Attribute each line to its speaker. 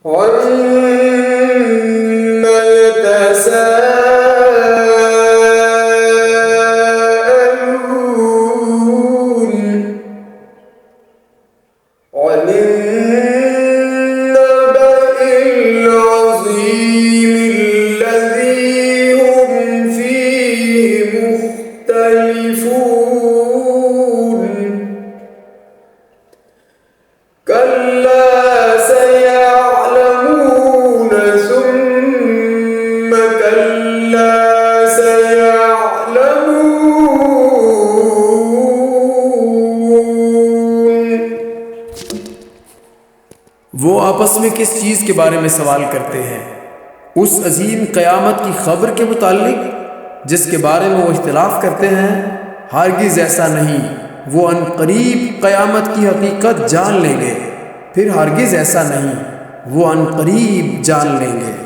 Speaker 1: عَمَّ يَتَسَاءَلُونَ عَنِ النَّبَإِ الْعَظِيمِ الَّذِي هُمْ فِيهِ مُخْتَلِفُونَ كَلَّا سَيَعْلَمُونَ ثُمَّ كَلَّا سَيَعْلَمُونَ।
Speaker 2: वो आपस में किस चीज़ के बारे में सवाल करते हैं? उस अजीम क़यामत की खबर के मुतालिक जिसके बारे में वो इख्तिलाफ करते हैं। हरगिज़ ऐसा नहीं, वो अनकरीब क़यामत की हकीकत जान लेंगे। फिर हरगिज़ ऐसा नहीं, वो अनकरीब जान लेंगे।